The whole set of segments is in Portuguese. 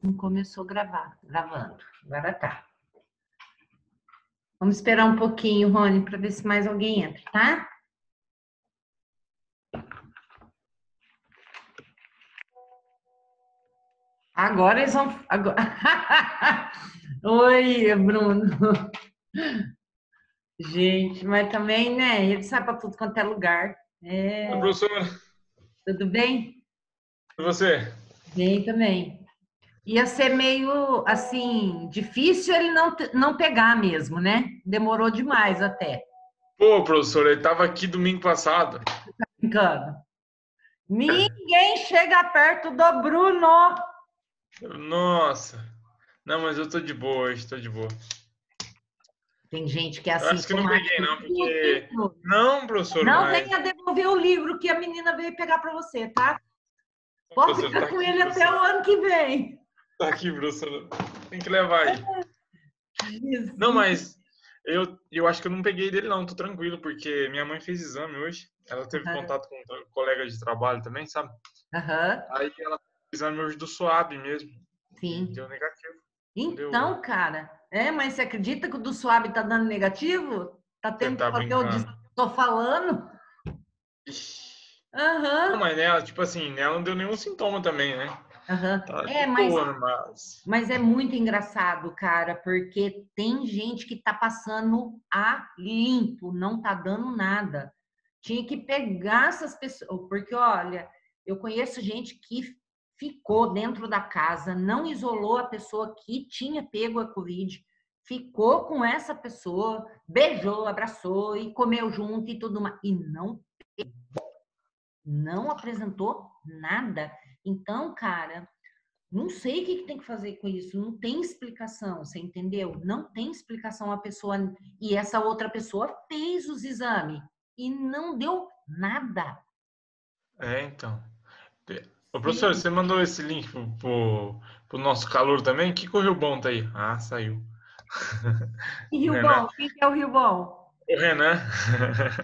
Não começou a gravar, gravando. Agora tá. Vamos esperar um pouquinho, Rony, para ver se mais alguém entra, tá? Agora eles vão. Agora... Oi, Bruno. Gente, mas também, né? Ele sai para tudo quanto é lugar. Oi, É... professora. Tudo bem? E você? Bem também. Ia ser meio, assim, difícil ele não pegar mesmo, né? Demorou demais até. Pô, professor, ele estava aqui domingo passado. Brincando. Ninguém chega perto do Bruno. Nossa. Não, mas eu tô de boa hoje, tô de boa. Tem gente que é Eu assim acho que não com peguei, máquina não, de gusto, hein, porque... Bruno? Não, professor, Não mas... venha devolver o livro que a menina veio pegar para você, tá? Pode Professor, ficar tá com aqui, ele até professor. o ano que vem. Tá aqui, professor. Tem que levar aí. Não, Jesus. mas eu acho que eu não peguei dele, não. Tô tranquilo, porque minha mãe fez exame hoje. Ela teve contato com um colega de trabalho também, sabe? Aham, Aí ela fez exame hoje do SUAB mesmo. E sim. deu negativo. Não deu... Então, cara, mas você acredita que o do Suave tá dando negativo? Tá Você tendo que tá fazer o brincando. tô falando? Ixi. Não, Aham, mas nela, tipo assim, nela não deu nenhum sintoma também, né? aham. Tá de É, mas boa, mas. Mas é muito engraçado, cara, porque tem gente que tá passando a limpo, não tá dando nada. Tinha que pegar essas pessoas, porque olha, eu conheço gente que ficou dentro da casa, não isolou a pessoa que tinha pego a Covid, ficou com essa pessoa, beijou, abraçou e comeu junto e tudo mais, e não apresentou nada. Então, cara, não sei o que tem que fazer com isso, não tem explicação, você entendeu? Não tem explicação a pessoa. E essa outra pessoa fez os exames e não deu nada. É, então. Ô, professor, Sim. você mandou esse link pro nosso calor também? Que correu bom tá aí? Ah, saiu. E O Rio Renan. Bom? Quem que é o Rio Bom? O Renan.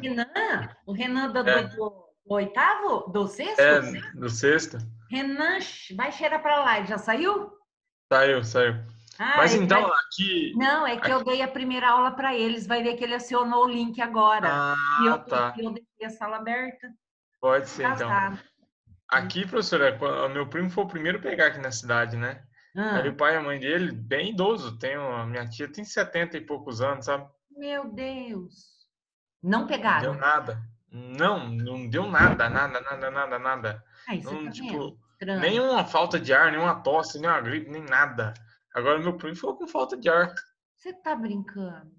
Renan? O Renan É, do oitavo? Do é, sexto? do sexto. Renan, vai cheirar para lá, ele já saiu? Saiu, saiu. Ah, Mas ele então, vai. aqui. Não, é que eu dei a primeira aula para eles, vai ver que ele acionou o link agora. Ah, tá. E eu deixei a sala aberta. Pode ser, então. Casado. Aqui, professor, o meu primo foi o primeiro a pegar aqui na cidade, né? Aí Ah, o pai e a mãe dele, bem idoso, a minha tia tem 70 e poucos anos, sabe? meu Deus. Não Deu pegaram. nada. Não, não deu nada, nada, nada, nada, nada. Aí você Não, tá vendo? tipo, Estranho. nenhuma falta de ar, nenhuma tosse, nenhuma gripe, nem nada. Agora meu primo ficou com falta de ar. Você tá brincando.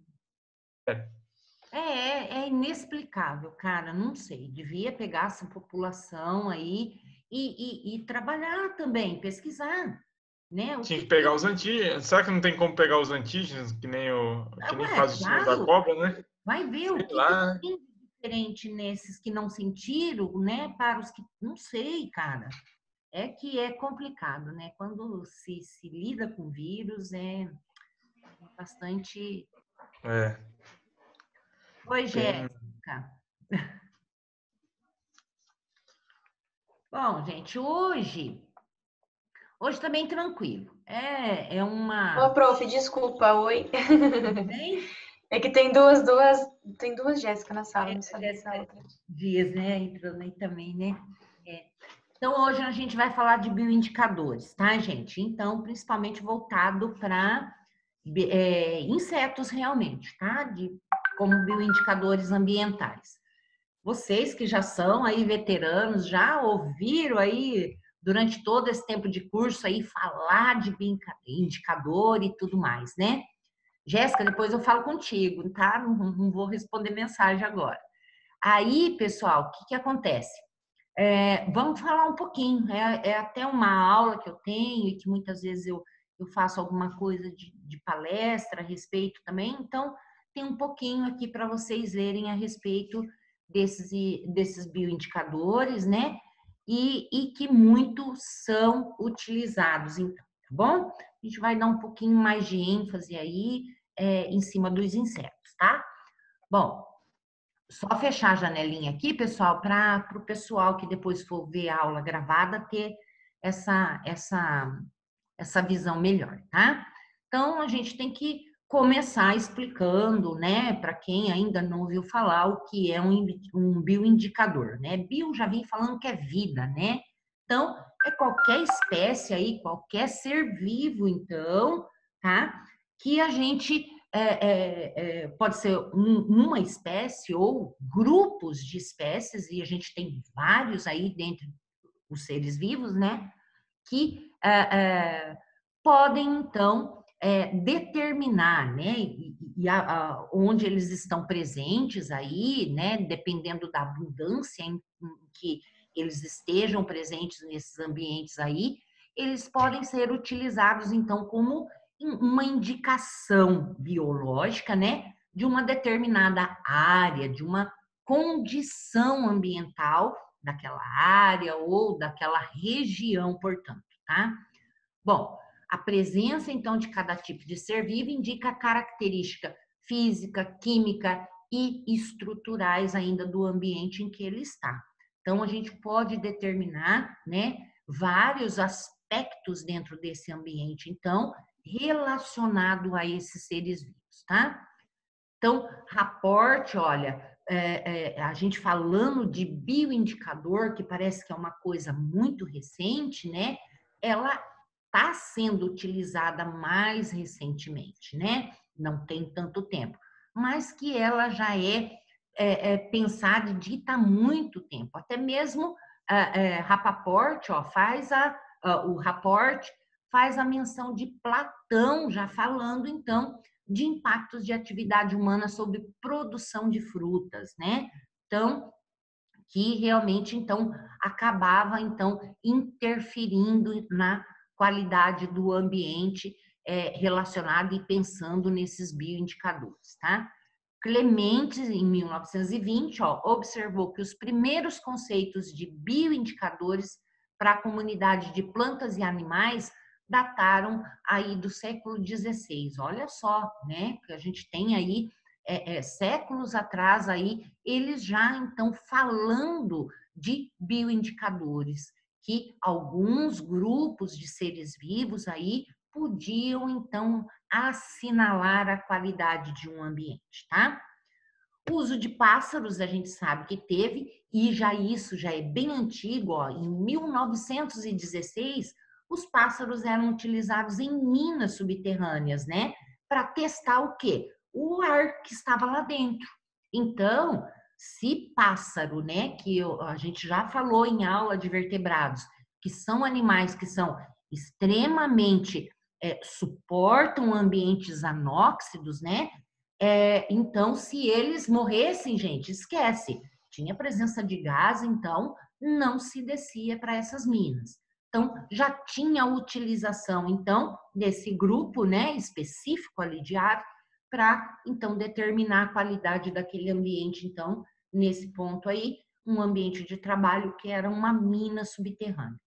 É inexplicável, cara. Não sei. Devia pegar essa população aí e trabalhar também, pesquisar, né? O Tinha que que pegar os que... antígenos. Será que não tem como pegar os antígenos, que nem Ué, faz o sino da claro. cobra, né? Vai ver o Sei que lá. tem de diferente nesses que não sentiram, né? Para os que... Não sei, cara. É que é complicado, né? Quando se lida com vírus, é bastante. É, Oi, tem. Jéssica. Bom, gente, hoje tá bem tranquilo. É Ô, uma. prof, desculpa, oi. Tudo bem? É que tem duas Jéssica na sala, não A sabia se a Jéssica outra. Dias, né? Entrando aí também, né? É. Então, hoje a gente vai falar de bioindicadores, tá, gente? Então, principalmente voltado para insetos realmente, tá? Como bioindicadores ambientais. Vocês que já são aí veteranos, já ouviram aí durante todo esse tempo de curso aí falar de indicador e tudo mais, né? Jéssica, depois eu falo contigo, tá? Não vou responder mensagem agora. Aí, pessoal, o que que acontece? Vamos falar um pouquinho, é até uma aula que eu tenho e que muitas vezes eu faço alguma coisa de palestra a respeito também, então tem um pouquinho aqui para vocês verem a respeito desses bioindicadores, né? E que muitos são utilizados, então, tá bom? A gente vai dar um pouquinho mais de ênfase aí em cima dos insetos, tá? Bom, só fechar a janelinha aqui, pessoal, para o pessoal que depois for ver a aula gravada ter essa, essa, essa visão melhor, tá? Então, a gente tem que começar explicando, né, para quem ainda não ouviu falar o que é um bioindicador, né? Bio já vem falando que é vida, né? Então, é qualquer espécie aí, qualquer ser vivo, então, tá? Que a gente pode ser uma espécie ou grupos de espécies, e a gente tem vários aí dentre os seres vivos, né? Que podem, então, determinar, né, onde eles estão presentes aí, né, dependendo da abundância em que eles estejam presentes nesses ambientes aí, eles podem ser utilizados, então, como uma indicação biológica, né, de uma determinada área, de uma condição ambiental daquela área ou daquela região, portanto, tá? Bom, a presença, então, de cada tipo de ser vivo indica a característica física, química e estruturais ainda do ambiente em que ele está. Então, a gente pode determinar, né, vários aspectos dentro desse ambiente, então, relacionado a esses seres vivos, tá? Então, Rapport, olha, a gente falando de bioindicador, que parece que é uma coisa muito recente, né? Ela está sendo utilizada mais recentemente, né? Não tem tanto tempo, mas que ela já pensada e dita há muito tempo. Até mesmo Rapport, ó, o Rapport faz a menção de Platão, já falando, então, de impactos de atividade humana sobre produção de frutas, né? Então, que realmente, então, acabava, então, interferindo na qualidade do ambiente relacionado e pensando nesses bioindicadores, tá? Clementes, em 1920, ó, observou que os primeiros conceitos de bioindicadores para a comunidade de plantas e animais dataram aí do século XVI. Olha só, né? Que a gente tem aí séculos atrás aí, eles já então falando de bioindicadores, que alguns grupos de seres vivos aí podiam então assinalar a qualidade de um ambiente, tá? O uso de pássaros a gente sabe que teve, e já isso já é bem antigo, ó, em 1916, os pássaros eram utilizados em minas subterrâneas, né? Para testar o quê? O ar que estava lá dentro. Então, se pássaro, né, que a gente já falou em aula de vertebrados, que são animais que são extremamente suportam ambientes anóxidos, né? Então, se eles morressem, gente, esquece. Tinha presença de gás, então não se descia para essas minas. Então, já tinha utilização, então, desse grupo, né, específico ali de ar, para, então, determinar a qualidade daquele ambiente, então, nesse ponto aí, um ambiente de trabalho que era uma mina subterrânea.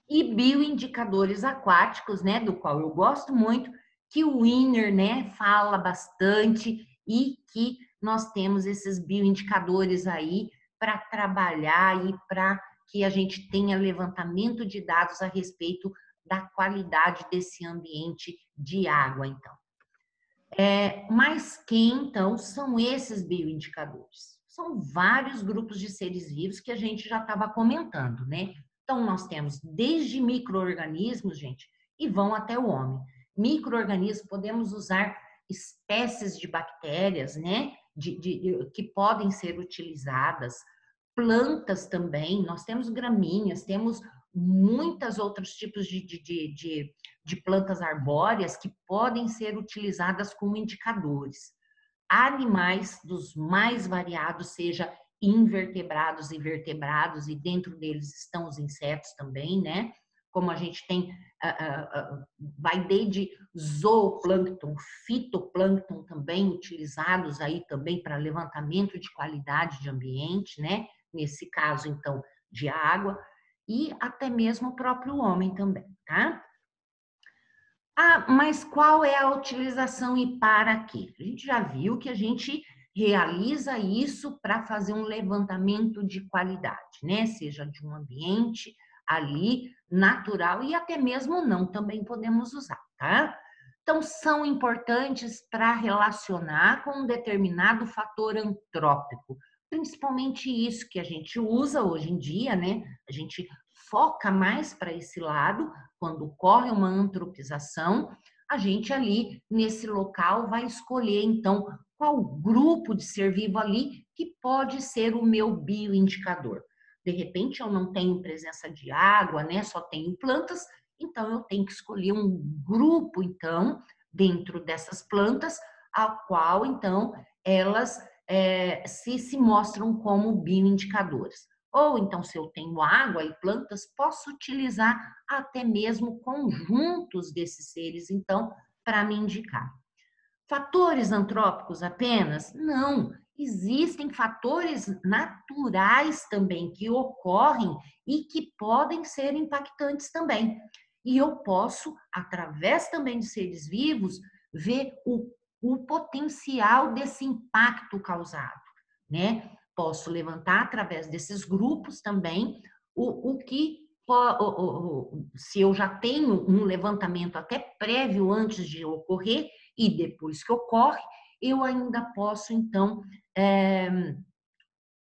E bioindicadores aquáticos, né, do qual eu gosto muito, que o Wiener, né, fala bastante e que nós temos esses bioindicadores aí para trabalhar e para que a gente tenha levantamento de dados a respeito da qualidade desse ambiente de água, então. Mas quem, então, são esses bioindicadores? São vários grupos de seres vivos que a gente já estava comentando, né? Então, nós temos desde micro-organismos, gente, e vão até o homem. Micro-organismos, podemos usar espécies de bactérias, né? Que podem ser utilizadas. Plantas também, nós temos gramíneas, temos muitos outros tipos de plantas arbóreas que podem ser utilizadas como indicadores. Animais dos mais variados, seja invertebrados e vertebrados, e dentro deles estão os insetos também, né? Como a gente tem, vai desde zooplâncton, fitoplâncton também utilizados aí também para levantamento de qualidade de ambiente, né? Nesse caso, então, de água, e até mesmo o próprio homem também, tá? Mas qual é a utilização e para quê? A gente já viu que a gente realiza isso para fazer um levantamento de qualidade, né? Seja de um ambiente ali natural e até mesmo não também podemos usar, tá? Então, são importantes para relacionar com um determinado fator antrópico, principalmente isso que a gente usa hoje em dia, né? A gente foca mais para esse lado, quando ocorre uma antropização, a gente ali nesse local vai escolher, então, qual grupo de ser vivo ali que pode ser o meu bioindicador. De repente, eu não tenho presença de água, né? Só tenho plantas, então eu tenho que escolher um grupo, então, dentro dessas plantas, a qual, então, elas se mostram como bioindicadores. Ou então, se eu tenho água e plantas, posso utilizar até mesmo conjuntos desses seres, então, para me indicar. Fatores antrópicos apenas? Não. Existem fatores naturais também que ocorrem e que podem ser impactantes também. E eu posso, através também de seres vivos, ver o potencial desse impacto causado, né? Posso levantar através desses grupos também o que, se eu já tenho um levantamento até prévio antes de ocorrer, e depois que ocorre, eu ainda posso, então,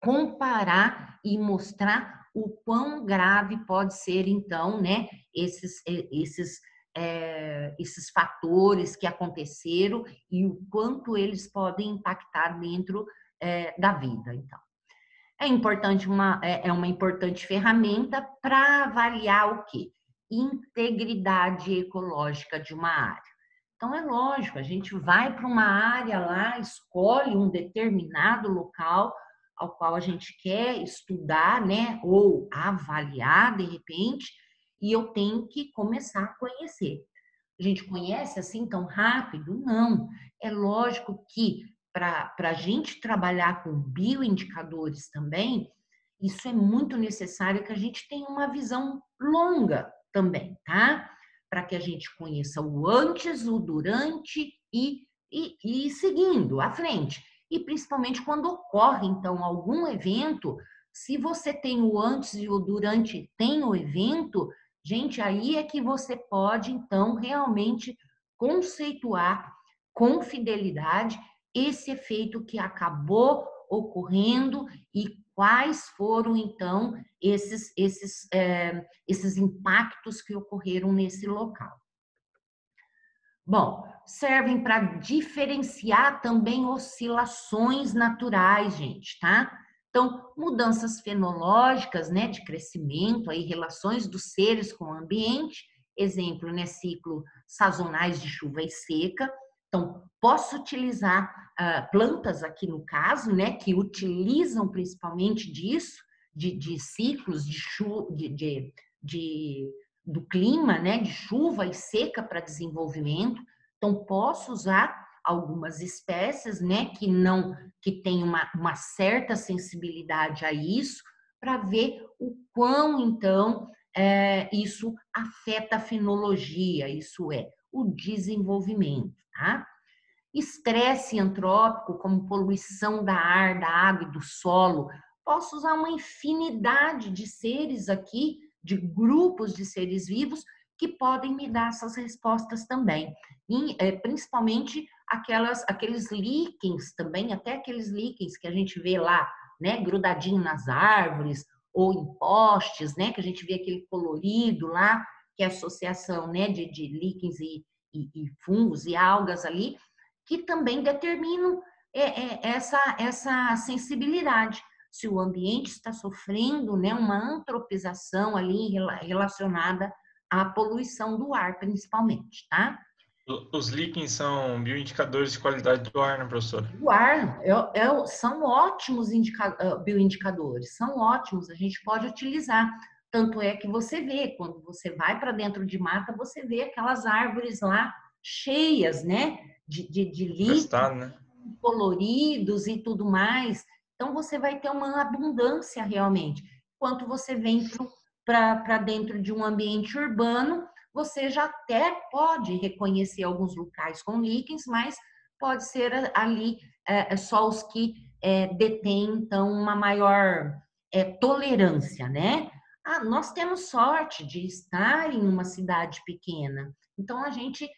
comparar e mostrar o quão grave pode ser, então, né, esses fatores que aconteceram e o quanto eles podem impactar dentro da vida, então. É importante uma importante ferramenta para avaliar o quê? Integridade ecológica de uma área. Então, é lógico, a gente vai para uma área lá, escolhe um determinado local ao qual a gente quer estudar, né, ou avaliar de repente, e eu tenho que começar a conhecer. A gente conhece assim tão rápido? Não. É lógico que para a gente trabalhar com bioindicadores também, isso é muito necessário que a gente tenha uma visão longa também, tá? Para que a gente conheça o antes, o durante e seguindo à frente. E principalmente quando ocorre, então, algum evento, se você tem o antes e o durante, tem o evento, gente, aí é que você pode, então, realmente conceituar com fidelidade esse efeito que acabou ocorrendo e quais foram, então, esses impactos que ocorreram nesse local. Bom, servem para diferenciar também oscilações naturais, gente, tá? Então, mudanças fenológicas, né, de crescimento, aí relações dos seres com o ambiente, exemplo, né, ciclo sazonais de chuva e seca. Então, posso utilizar plantas aqui no caso, né, que utilizam principalmente disso, de ciclos de chuva, do clima, né, de chuva e seca para desenvolvimento. Então, posso usar algumas espécies, né, que têm uma certa sensibilidade a isso, para ver o quão, então, isso afeta a fenologia, isso é, o desenvolvimento, tá? Estresse antrópico, como poluição da ar, da água e do solo. Posso usar uma infinidade de seres aqui, de grupos de seres vivos, que podem me dar essas respostas também. E, principalmente aqueles líquens também, até aqueles líquens que a gente vê lá, né, grudadinho nas árvores ou em postes, né, que a gente vê aquele colorido lá, que é a associação, né, de líquens e fungos e algas ali, que também determinam essa sensibilidade. Se o ambiente está sofrendo, né, uma antropização ali relacionada à poluição do ar, principalmente, tá? Os líquens são bioindicadores de qualidade do ar, né, professora? O ar são ótimos bioindicadores, são ótimos, a gente pode utilizar. Tanto é que você vê, quando você vai para dentro de mata, você vê aquelas árvores lá cheias, né, de líquidos Né? coloridos e tudo mais. Então, você vai ter uma abundância realmente. Enquanto você vem para dentro de um ambiente urbano, você já até pode reconhecer alguns locais com líquens, mas pode ser ali só os que detêm, então, uma maior tolerância, né? Ah, nós temos sorte de estar em uma cidade pequena. Então, a gente,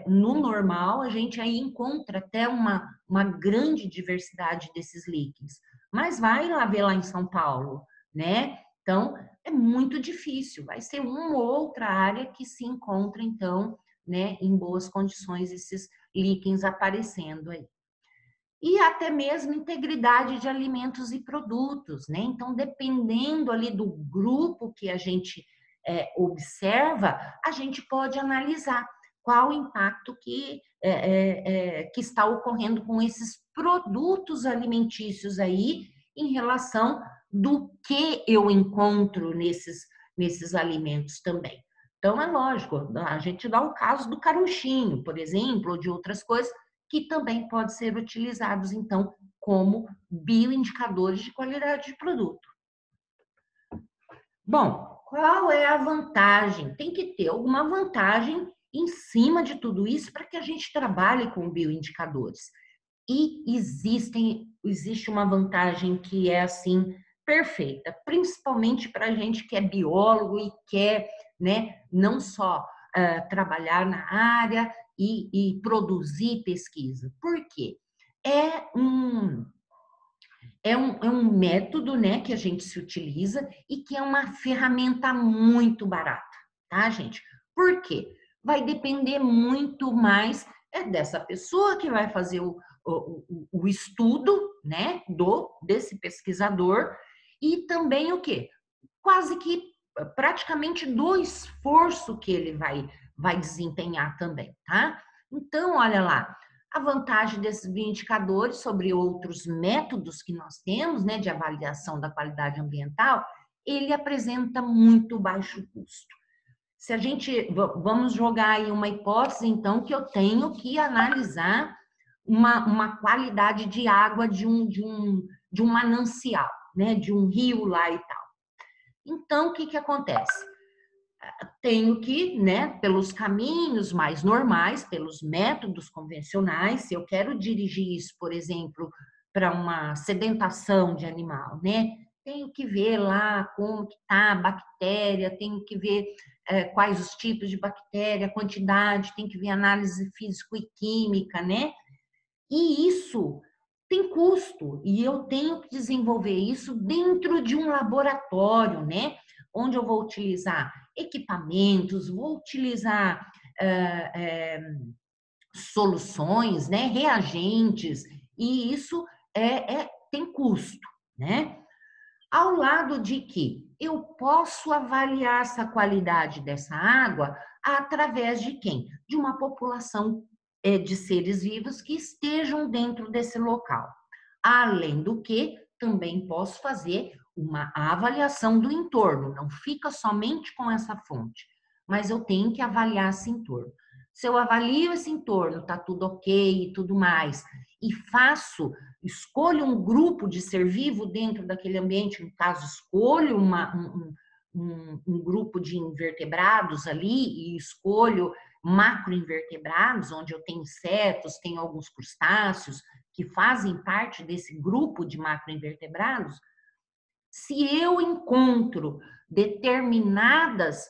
no normal, a gente aí encontra até uma grande diversidade desses líquens. Mas vai lá ver lá em São Paulo, né? Então, é muito difícil. Vai ser uma ou outra área que se encontra, então, né, em boas condições esses líquens aparecendo aí. E até mesmo integridade de alimentos e produtos, né? Então, dependendo ali do grupo que a gente observa, a gente pode analisar qual o impacto que está ocorrendo com esses produtos alimentícios aí em relação do que eu encontro nesses alimentos também. Então, é lógico, a gente dá o caso do carunchinho, por exemplo, ou de outras coisas, que também podem ser utilizados, então, como bioindicadores de qualidade de produto. Bom, qual é a vantagem? Tem que ter alguma vantagem em cima de tudo isso para que a gente trabalhe com bioindicadores. E existe uma vantagem que é, assim, perfeita, principalmente para a gente que é biólogo e quer, né, não só trabalhar na área, e produzir pesquisa. Por quê? É um método, né, que a gente se utiliza e que é uma ferramenta muito barata, tá, gente? Por quê? Vai depender muito mais dessa pessoa que vai fazer o estudo, né, desse pesquisador e também o quê? Quase que praticamente do esforço que ele vai desempenhar também, tá? Então, olha lá, a vantagem desses bioindicadores sobre outros métodos que nós temos, né, de avaliação da qualidade ambiental, ele apresenta muito baixo custo. Se a gente, vamos jogar aí uma hipótese, então, que eu tenho que analisar uma qualidade de água de um manancial, né, de um rio lá e tal. Então, o que acontece? Tenho que, né, pelos caminhos mais normais, pelos métodos convencionais, se eu quero dirigir isso, por exemplo, para uma sedentação de animal, né? Tenho que ver lá como que tá a bactéria, tenho que ver quais os tipos de bactéria, a quantidade, tem que ver análise físico e química, né? E isso tem custo, e eu tenho que desenvolver isso dentro de um laboratório, né? Onde eu vou utilizar equipamentos, vou utilizar soluções, né? Reagentes, e isso tem custo, né? Ao lado de que eu posso avaliar essa qualidade dessa água através de quem? De uma população de seres vivos que estejam dentro desse local. Além do que, também posso fazer uma avaliação do entorno, não fica somente com essa fonte, mas eu tenho que avaliar esse entorno. Se eu avalio esse entorno, está tudo ok e tudo mais, e escolho um grupo de ser vivo dentro daquele ambiente, no caso, escolho um grupo de invertebrados ali e escolho macroinvertebrados, onde eu tenho insetos, tenho alguns crustáceos que fazem parte desse grupo de macroinvertebrados. Se eu encontro determinadas,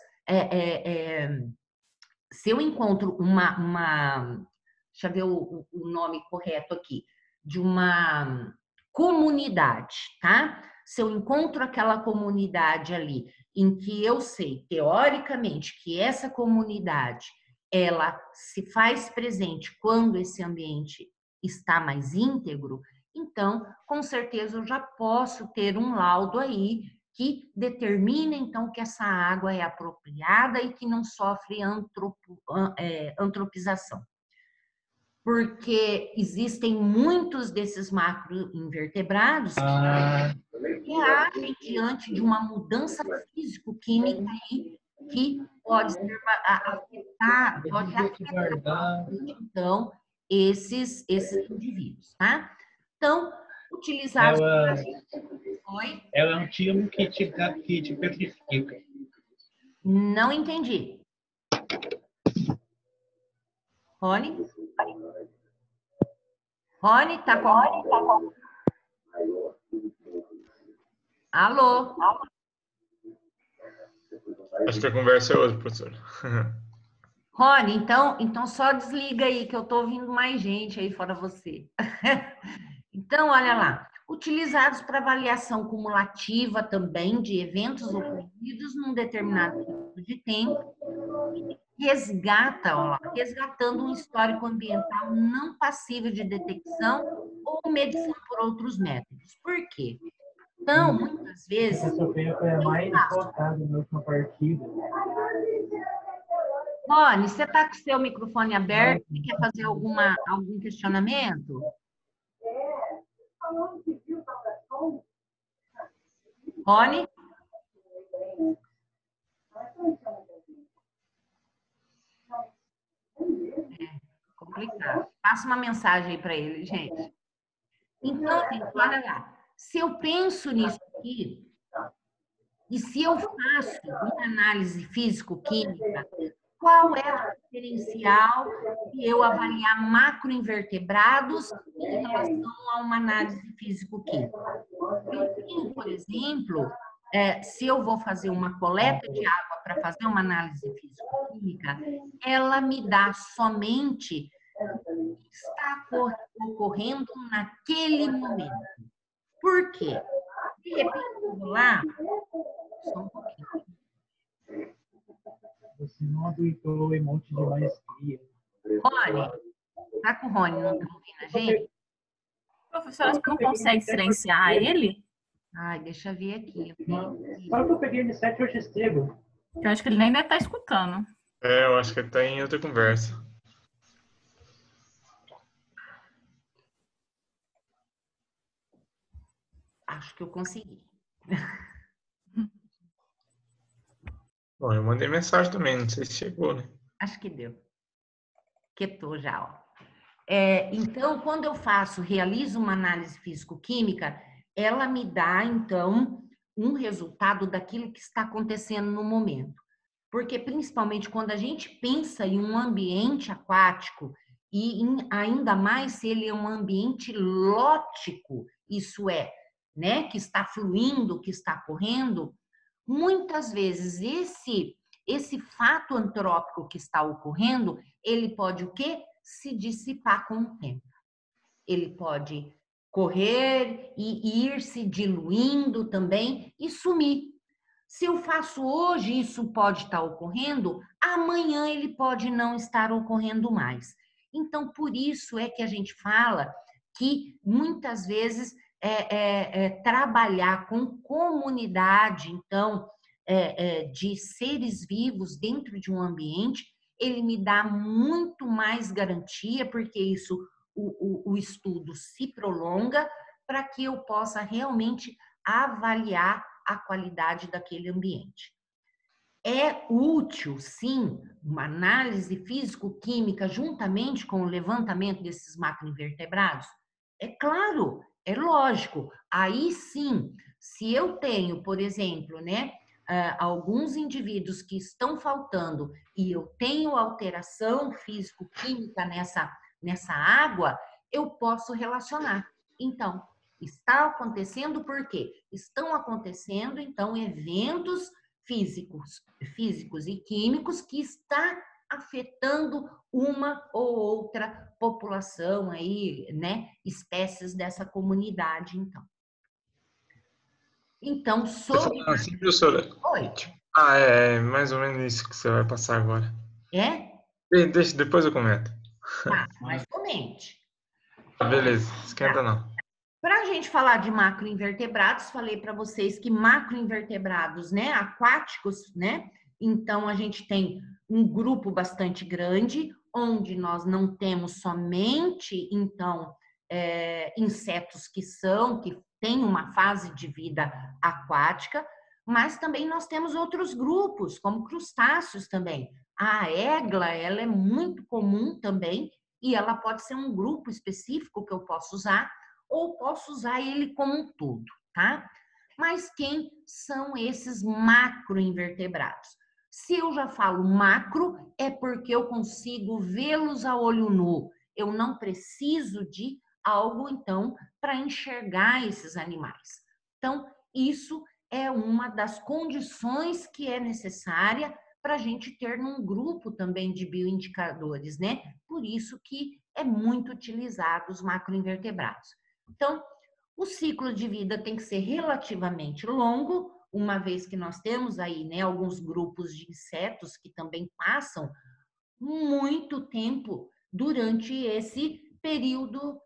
se eu encontro deixa eu ver o nome correto aqui, de uma comunidade, tá? Se eu encontro aquela comunidade ali em que eu sei, teoricamente, que essa comunidade, ela se faz presente quando esse ambiente está mais íntegro, então, com certeza, eu já posso ter um laudo aí que determina, então, que essa água é apropriada e que não sofre antropização. Porque existem muitos desses macroinvertebrados que agem diante de uma mudança físico-química aí que pode afetar, então, esses indivíduos, tá? Então, utilizados... Ela é um timo que te petrifica. Não entendi. Rony? Rony, tá com... Alô? Acho que a conversa é outra, professora. Rony, então só desliga aí que eu tô ouvindo mais gente aí fora você. Então, olha lá. Utilizados para avaliação cumulativa também de eventos ocorridos num determinado período de tempo, resgatando um histórico ambiental não passível de detecção ou medição por outros métodos. Por quê? Então, muitas vezes, Essa foi a mais votada na última partida. Rony, você está com o seu microfone aberto? Você quer fazer algum questionamento? Rony? Complicado. Passa uma mensagem aí para ele, gente. Então, gente, olha lá. Se eu penso nisso aqui, e se eu faço uma análise físico-química, qual é o diferencial de eu avaliar macroinvertebrados em relação a uma análise físico-química? Eu tenho, por exemplo, se eu vou fazer uma coleta de água para fazer uma análise físico-química, ela me dá somente o que está ocorrendo naquele momento. Por quê? De repente, eu vou lá, só um pouquinho. Você não habilitou o emote de maestria. Rony, tá com o Rony, não tá ouvindo a gente? Professora, você não consegue silenciar ele? Ai, deixa eu ver aqui. Só que eu peguei ele 7 hoje cedo. Eu acho que ele nem deve estar escutando. Eu acho que ele tá em outra conversa. Acho que eu consegui. Bom, eu mandei mensagem também, não sei se chegou, né? Acho que deu. Quietou já, ó. Então, quando eu realizo uma análise físico-química, ela me dá, então, um resultado daquilo que está acontecendo no momento. Porque, principalmente, quando a gente pensa em um ambiente aquático, ainda mais se ele é um ambiente lótico, isso é, né, que está fluindo, que está correndo, muitas vezes esse fato antrópico que está ocorrendo, ele pode o quê? Se dissipar com o tempo. Ele pode correr e ir se diluindo também e sumir. Se eu faço hoje, isso pode estar ocorrendo, amanhã ele pode não estar ocorrendo mais. Então, por isso é que a gente fala que muitas vezes trabalhar com comunidade, então, de seres vivos dentro de um ambiente, ele me dá muito mais garantia, porque isso o estudo se prolonga para que eu possa realmente avaliar a qualidade daquele ambiente. É útil, sim, uma análise físico-química juntamente com o levantamento desses macroinvertebrados? É claro, é lógico. Aí sim, se eu tenho, por exemplo, né, alguns indivíduos que estão faltando e eu tenho alteração físico-química nessa água, eu posso relacionar. Então, está acontecendo por quê? Estão acontecendo, então, eventos físicos e químicos que está afetando uma ou outra população aí, né? Espécies dessa comunidade, então. Então, sobre... Assim, professora? Oi. É mais ou menos isso que você vai passar agora. É? Deixa, depois eu comento. Tá, mas comente. Beleza, esquenta não. Para a gente falar de macroinvertebrados, falei para vocês que macroinvertebrados, né, aquáticos, né, então a gente tem um grupo bastante grande, onde nós não temos somente, então, insetos que têm uma fase de vida aquática, mas também nós temos outros grupos, como crustáceos também. A egla, ela é muito comum também, e ela pode ser um grupo específico que eu posso usar, ou posso usar ele como um todo, tá? Mas quem são esses macroinvertebrados? Se eu já falo macro, é porque eu consigo vê-los a olho nu. Eu não preciso de algo, então, para enxergar esses animais. Então, isso é uma das condições que é necessária para a gente ter num grupo também de bioindicadores, né? Por isso que é muito utilizado os macroinvertebrados. Então, o ciclo de vida tem que ser relativamente longo, uma vez que nós temos aí, né, alguns grupos de insetos que também passam muito tempo durante esse período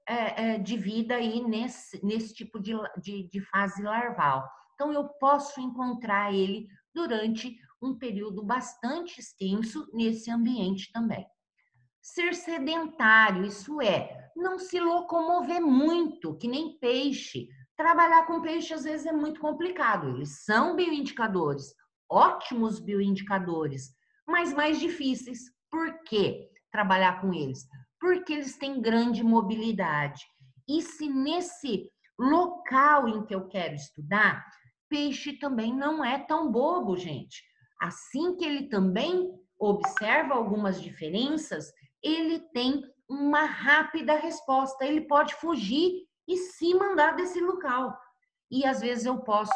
de vida aí nesse tipo de fase larval. Então, eu posso encontrar ele durante um período bastante extenso nesse ambiente também. Ser sedentário, isso é, não se locomover muito, que nem peixe. Trabalhar com peixe às vezes é muito complicado. Eles são bioindicadores, ótimos bioindicadores, mas mais difíceis. Por quê trabalhar com eles? Porque eles têm grande mobilidade. E se nesse local em que eu quero estudar, peixe também não é tão bobo, gente. Assim que ele também observa algumas diferenças, ele tem uma rápida resposta. Ele pode fugir e se mandar desse local. E às vezes eu posso,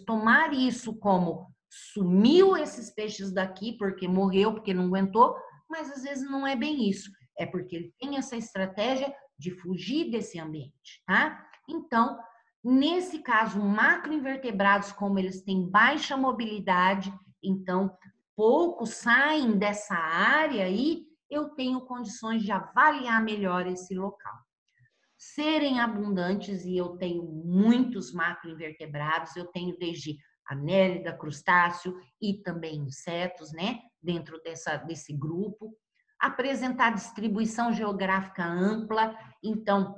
tomar isso como sumiu esses peixes daqui porque morreu, porque não aguentou, mas às vezes não é bem isso. É porque ele tem essa estratégia de fugir desse ambiente, tá? Então, nesse caso, macroinvertebrados, como eles têm baixa mobilidade, então poucos saem dessa área aí, eu tenho condições de avaliar melhor esse local. Serem abundantes, e eu tenho muitos macroinvertebrados, eu tenho desde anélida, crustáceo e também insetos, né, dentro desse grupo. Apresentar distribuição geográfica ampla, então,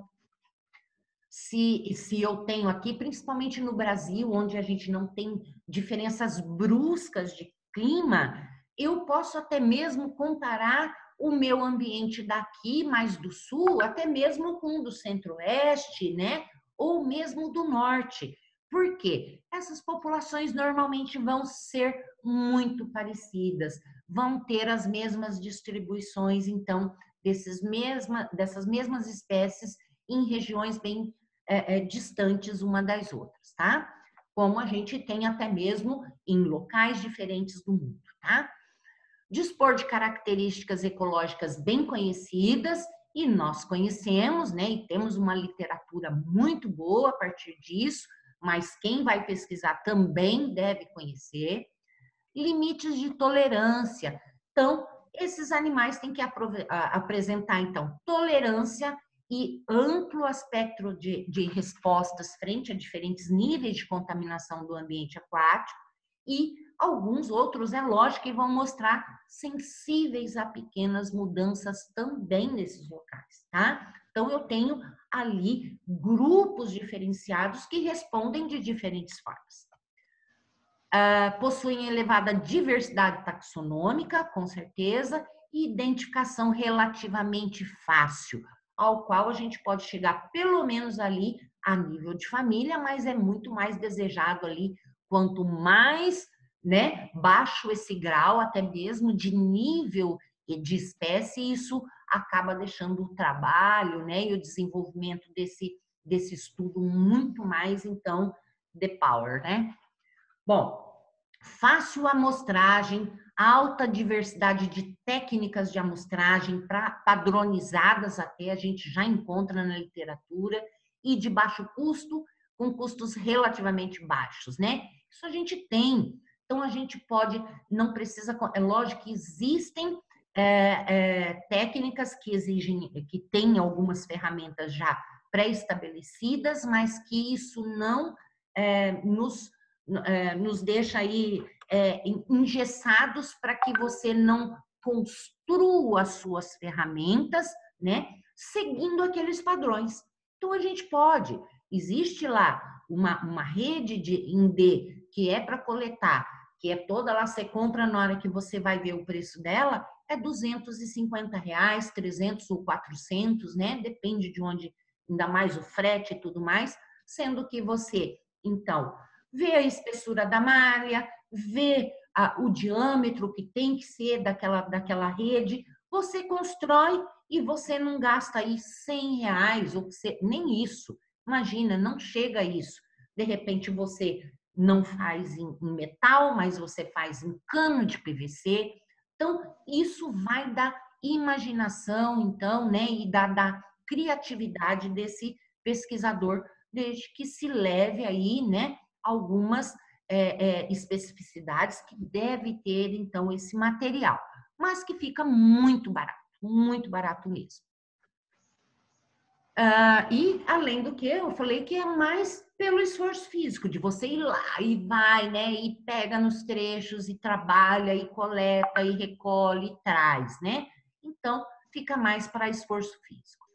se eu tenho aqui, principalmente no Brasil, onde a gente não tem diferenças bruscas de clima, eu posso até mesmo comparar o meu ambiente daqui, mais do sul, até mesmo com o do centro-oeste, né? Ou mesmo do norte. Por quê? Essas populações normalmente vão ser muito parecidas, vão ter as mesmas distribuições, então, dessas mesmas espécies em regiões bem distantes uma das outras, tá? Como a gente tem até mesmo em locais diferentes do mundo, tá? Dispor de características ecológicas bem conhecidas, e nós conhecemos, né? E temos uma literatura muito boa a partir disso, mas quem vai pesquisar também deve conhecer. Limites de tolerância. Então, esses animais têm que apresentar, então, tolerância e amplo espectro de respostas frente a diferentes níveis de contaminação do ambiente aquático, e alguns outros, é lógico, que vão mostrar sensíveis a pequenas mudanças também nesses locais, tá? Então, eu tenho ali grupos diferenciados que respondem de diferentes formas. Possuem elevada diversidade taxonômica, com certeza, e identificação relativamente fácil, ao qual a gente pode chegar pelo menos ali a nível de família, mas é muito mais desejado ali, quanto mais, né, baixo esse grau, até mesmo de nível de espécie, isso acaba deixando o trabalho, né, e o desenvolvimento desse estudo muito mais, então, the power, né? Bom, fácil amostragem, alta diversidade de técnicas de amostragem padronizadas até, a gente já encontra na literatura, e de baixo custo, com custos relativamente baixos, né? Isso a gente tem. Então, a gente pode, não precisa, é lógico que existem técnicas que exigem, que têm algumas ferramentas já pré-estabelecidas, mas que isso não nos deixa aí engessados para que você não construa as suas ferramentas, né, seguindo aqueles padrões. Então, a gente pode, existe lá uma rede de INDE que é para coletar, que é toda lá, você compra na hora que você vai ver o preço dela, é R$250, 300 ou 400, né, depende de onde, ainda mais o frete e tudo mais, sendo que você, então, vê a espessura da malha, vê o diâmetro que tem que ser daquela rede, você constrói e você não gasta aí R$100, ou nem isso. Imagina, não chega a isso. De repente você não faz em metal, mas você faz em cano de PVC. Então, isso vai da imaginação, então, né, e da criatividade desse pesquisador, desde que se leve aí, né, algumas especificidades que deve ter, então, esse material, mas que fica muito barato mesmo. E, além do que, eu falei que é mais pelo esforço físico, de você ir lá e vai, né? E pega nos trechos, e trabalha, e coleta, e recolhe, e traz, né? Então, fica mais para esforço físico.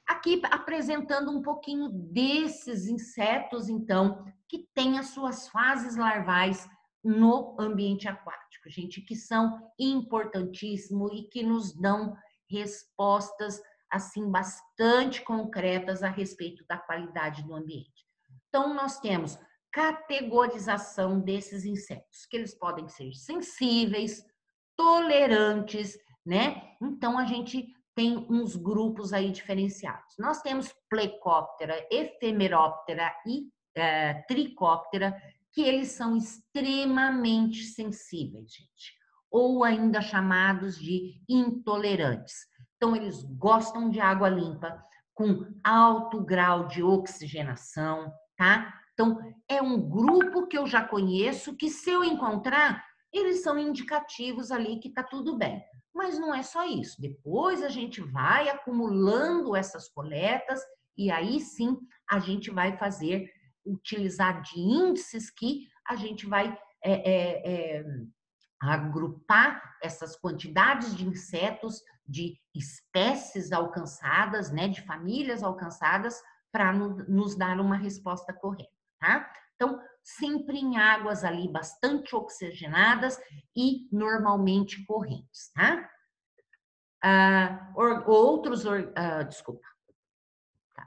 Aqui, apresentando um pouquinho desses insetos, então, que têm as suas fases larvais no ambiente aquático, gente, que são importantíssimos e que nos dão respostas assim, bastante concretas a respeito da qualidade do ambiente. Então, nós temos categorização desses insetos, que eles podem ser sensíveis, tolerantes, né? Então, a gente tem uns grupos aí diferenciados. Nós temos Plecóptera, Efemeróptera e Tricóptera, que eles são extremamente sensíveis, gente, ou ainda chamados de intolerantes. Então, eles gostam de água limpa, com alto grau de oxigenação, tá? Então, é um grupo que eu já conheço, que se eu encontrar, eles são indicativos ali que tá tudo bem. Mas não é só isso. Depois a gente vai acumulando essas coletas e aí sim a gente vai utilizar de índices que a gente vai agrupar essas quantidades de insetos, de espécies alcançadas, né, de famílias alcançadas, para nos dar uma resposta correta, tá? Então, sempre em águas ali bastante oxigenadas e normalmente correntes, tá? Desculpa. Tá.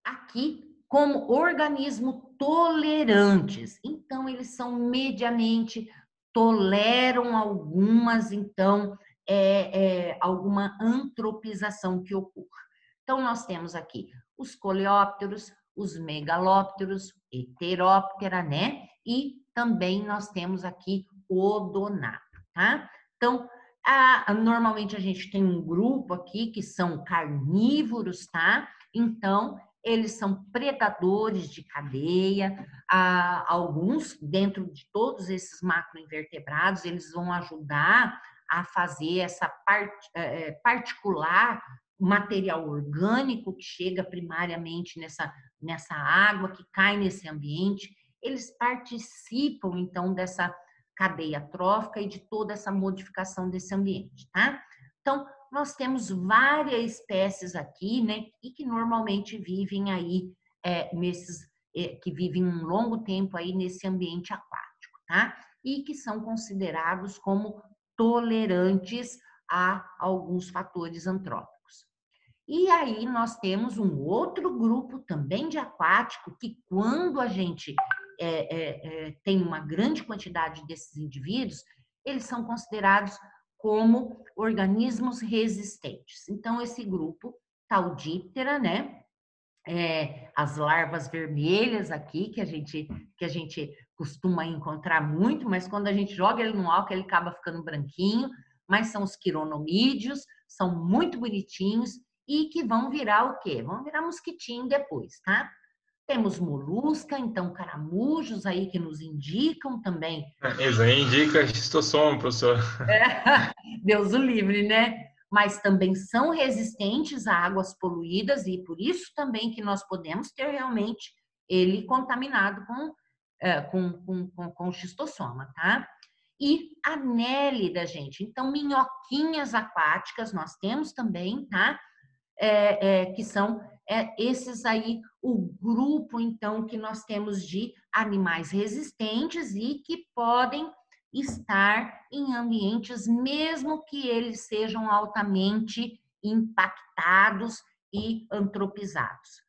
Aqui, como organismo tolerantes. Então, eles são mediamente, toleram algumas, então, alguma antropização que ocorra. Então, nós temos aqui os coleópteros, os megalópteros, heteróptera, né? E também nós temos aqui o odonato, tá? Então, normalmente a gente tem um grupo aqui que são carnívoros, tá? Então, eles são predadores de cadeia, alguns, dentro de todos esses macroinvertebrados, eles vão ajudar a fazer essa particular material orgânico que chega primariamente nessa água, que cai nesse ambiente. Eles participam, então, dessa cadeia trófica e de toda essa modificação desse ambiente, tá? Então, nós temos várias espécies aqui, né, e que normalmente vivem aí, que vivem um longo tempo aí nesse ambiente aquático, tá? E que são considerados como tolerantes a alguns fatores antrópicos. E aí nós temos um outro grupo também de aquático que, quando a gente tem uma grande quantidade desses indivíduos, eles são considerados como organismos resistentes. Então, esse grupo, Taudíptera, né? As larvas vermelhas aqui, que a gente costuma encontrar muito, mas quando a gente joga ele no álcool, ele acaba ficando branquinho, mas são os quironomídeos, são muito bonitinhos e que vão virar o quê? Vão virar mosquitinho depois, tá? Temos molusca, então caramujos aí que nos indicam também. Isso aí indica xistossoma, professor. Deus o livre, né? Mas também são resistentes a águas poluídas e por isso também que nós podemos ter realmente ele contaminado com xistossoma, tá? E anélida, gente. Então, minhoquinhas aquáticas nós temos também, tá? Que são esses aí, o grupo, então, que nós temos de animais resistentes e que podem estar em ambientes, mesmo que eles sejam altamente impactados e antropizados.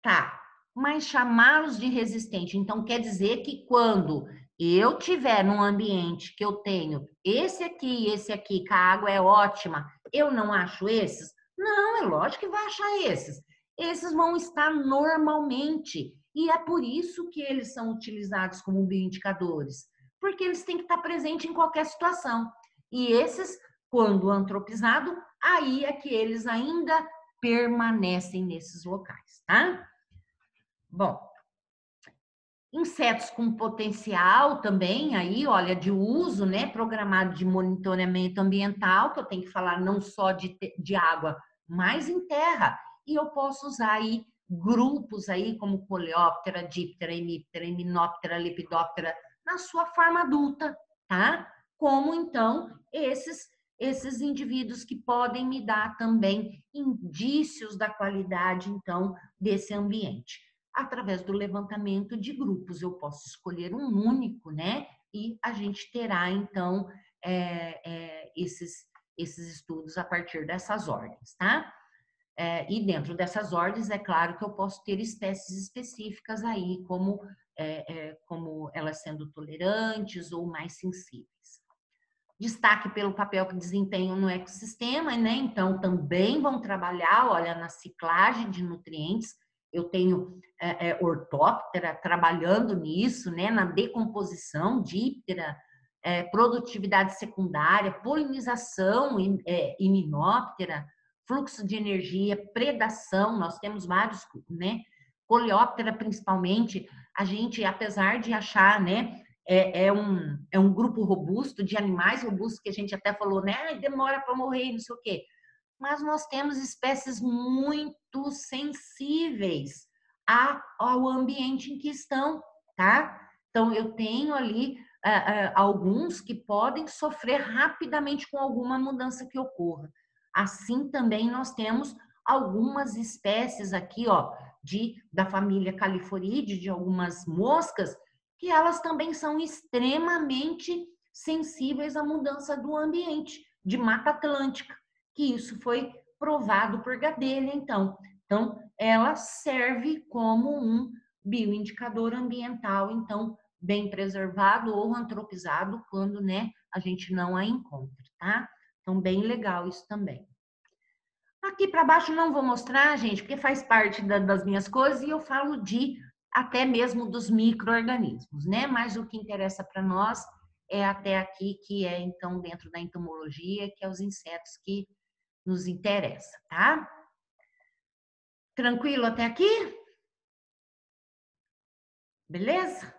Tá, mas chamá-los de resistente, então quer dizer que quando eu tiver num ambiente que eu tenho esse aqui, que a água é ótima, eu não acho esses? Não, é lógico que vai achar esses. Esses vão estar normalmente E é por isso que eles são utilizados como bioindicadores, porque eles têm que estar presentes em qualquer situação. E esses, quando antropizado, aí é que eles ainda permanecem nesses locais, tá? Bom, insetos com potencial também, aí, olha, de uso, né, programado de monitoramento ambiental, que eu tenho que falar não só de água, mas em terra. E eu posso usar aí grupos aí como Coleóptera, Diptera, Hemiptera, Hymenoptera, Lepidoptera, na sua forma adulta, tá? Como, então, esses indivíduos que podem me dar também indícios da qualidade, então, desse ambiente. Através do levantamento de grupos, eu posso escolher um único, né? E a gente terá, então, esses estudos a partir dessas ordens, tá? E dentro dessas ordens, é claro que eu posso ter espécies específicas aí, como elas sendo tolerantes ou mais sensíveis. Destaque pelo papel que desempenham no ecossistema, né? Então, também vão trabalhar, olha, na ciclagem de nutrientes. Eu tenho Ortóptera trabalhando nisso, né? Na decomposição, Díptera, produtividade secundária, polinização, Hymenoptera, fluxo de energia, predação, nós temos vários, né? Coleóptera, principalmente, a gente, apesar de achar, né? É um grupo robusto, de animais robustos, que a gente até falou, né? Demora para morrer, não sei o quê. Mas nós temos espécies muito sensíveis ao ambiente em que estão, tá? Então, eu tenho ali alguns que podem sofrer rapidamente com alguma mudança que ocorra. Assim, também nós temos algumas espécies aqui, ó, da família Calliphoridae, de algumas moscas, que elas também são extremamente sensíveis à mudança do ambiente, de Mata Atlântica, que isso foi provado por Gadelha, então. Então, ela serve como um bioindicador ambiental, então, bem preservado ou antropizado, quando, né, a gente não a encontra, tá? Então, bem legal isso também. Aqui para baixo não vou mostrar, gente, porque faz parte das minhas coisas e eu falo até mesmo dos micro-organismos, né? Mas o que interessa para nós é até aqui, que é, então, dentro da entomologia, que é os insetos que nos interessam, tá? Tranquilo até aqui? Beleza?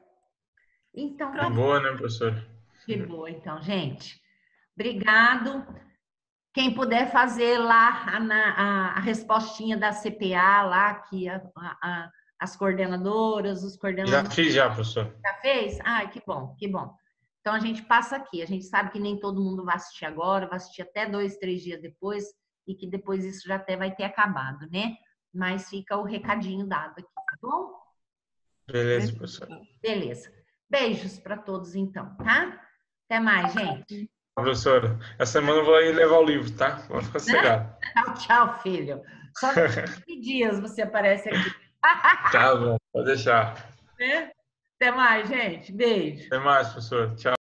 Então, tá boa, né, professor? Que boa, então, gente. Obrigado. Quem puder fazer lá a respostinha da CPA, lá que as coordenadoras, os coordenadores... Já fiz já, professor. Já fez? Ai, que bom, que bom. Então, a gente passa aqui. A gente sabe que nem todo mundo vai assistir agora, vai assistir até 2, 3 dias depois, e que depois isso já até vai ter acabado, né? Mas fica o recadinho dado aqui, tá bom? Beleza, professor. Beleza. Beijos para todos, então, tá? Até mais, gente. Professora, essa semana eu vou ir levar o livro, tá? Pode ficar sossegado. Tchau, tchau, filho. Só que dias você aparece aqui. Tá bom, pode deixar. Até mais, gente. Beijo. Até mais, professor. Tchau.